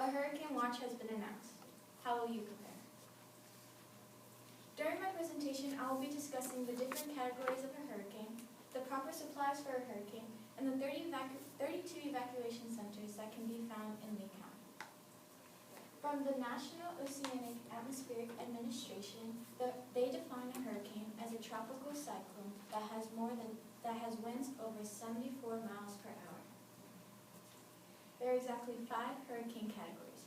A hurricane watch has been announced. How will you prepare? During my presentation, I will be discussing the different categories of a hurricane, the proper supplies for a hurricane, and the 32 evacuation centers that can be found in Lee County. From the National Oceanic Atmospheric Administration, they define a hurricane as a tropical cyclone that has winds over 74 miles per hour. There are exactly 5 hurricane categories.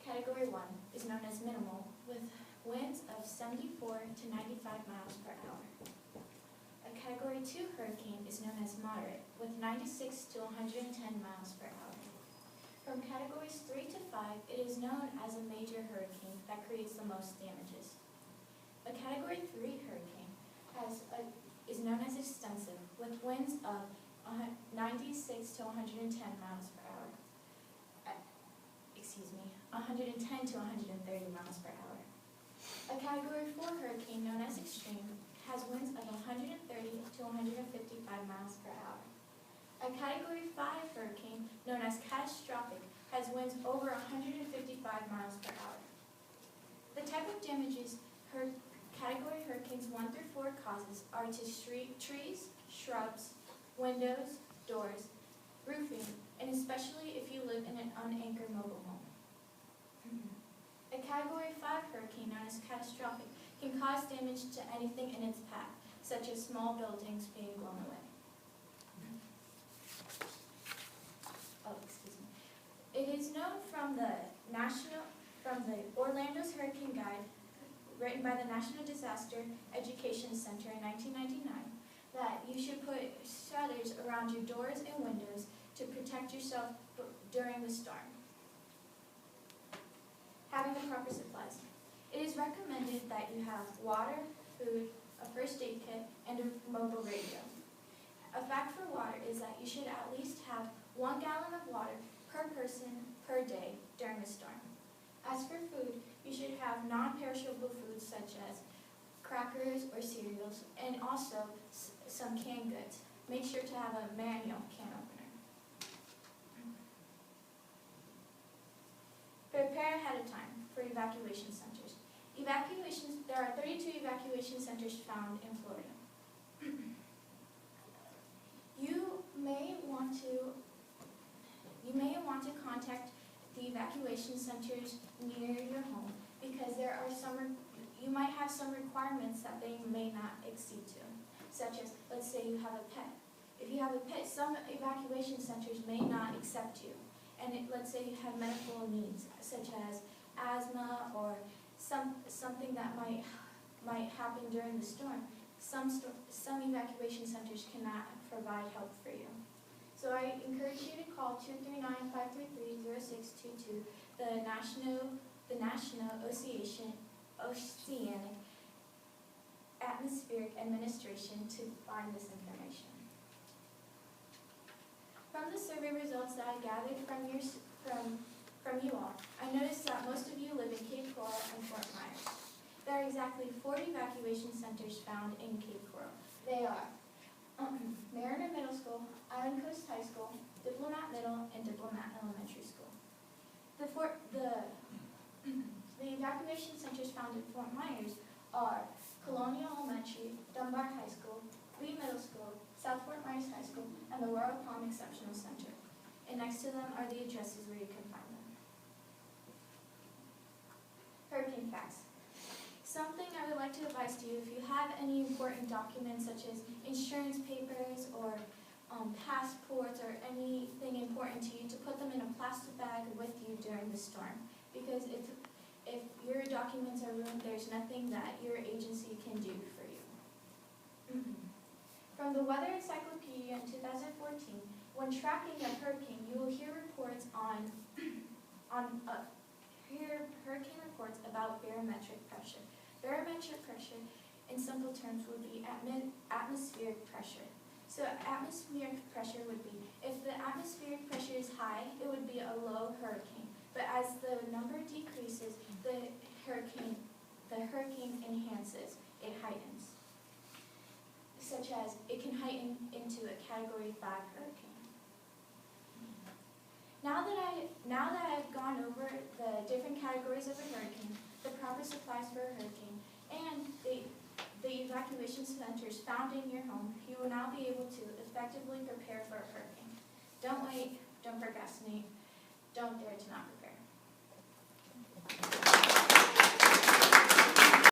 Category 1 is known as minimal, with winds of 74 to 95 miles per hour. A Category 2 hurricane is known as moderate, with 96 to 110 miles per hour. From categories 3 to 5, it is known as a major hurricane that creates the most damages. A Category 3 hurricane is known as extensive, with winds of 96 to 110 miles per hour. 110 to 130 miles per hour. A Category 4 hurricane known as extreme has winds of 130 to 155 miles per hour. A Category 5 hurricane known as catastrophic has winds over 155 miles per hour. The type of damages Category hurricanes 1 through 4 causes are to trees, shrubs, windows, doors, roofing, and especially if you live in an unanchored mobile home. A Category 5 hurricane known as catastrophic can cause damage to anything in its path, such as small buildings being blown away. It is known from the Orlando's Hurricane Guide, written by the National Disaster Education Center in 1999, that you should put shutters around your doors and windows to protect yourself during the storm. Having the proper supplies. It is recommended that you have water, food, a first aid kit, and a mobile radio. A fact for water is that you should at least have 1 gallon of water per person per day during a storm. As for food, you should have non-perishable foods such as crackers or cereals, and also some canned goods. Make sure to have a manual can opener. Prepare ahead of time for evacuation centers. There are 32 evacuation centers found in Florida. You may want to contact the evacuation centers near your home because you might have some requirements that they may not accede to, such as, let's say you have a pet. If you have a pet, some evacuation centers may not accept you. And let's say you have medical needs, such as asthma or something that might happen during the storm. Some evacuation centers cannot provide help for you. So I encourage you to call 239-533-0622, the National Oceanic Atmospheric Administration to find this information. From the survey results that I gathered from you all, I noticed that most of you live in Cape Coral and Fort Myers. There are exactly 4 evacuation centers found in Cape Coral. They are Mariner Middle School, Island Coast High School, Diplomat Middle, and Diplomat Elementary School. The evacuation centers found in Fort Myers are Colonial Elementary, Dunbar High School, Lee Middle School, South Fort Myers High School, and the Royal Palm Exceptional Center. And next to them are the addresses where you can find them. Hurricane facts. Something I would like to advise to you, if you have any important documents such as insurance papers or passports or anything important to you, to put them in a plastic bag with you during the storm. Because if your documents are ruined, there's nothing that your agency can do for you. From the Weather Encyclopedia in 2014, when tracking a hurricane, you will hear reports hurricane reports about barometric pressure. Barometric pressure, in simple terms, would be atmospheric pressure. So atmospheric pressure would be, if the atmospheric pressure is high, it would be a low hurricane. But as the number decreases, the hurricane enhances, it heightens. Such as, it can heighten into a Category 5 hurricane. Now that I've gone over the different categories of a hurricane, the proper supplies for a hurricane, and the evacuation centers found in your home, you will now be able to effectively prepare for a hurricane. Don't wait, don't procrastinate, don't dare to not prepare.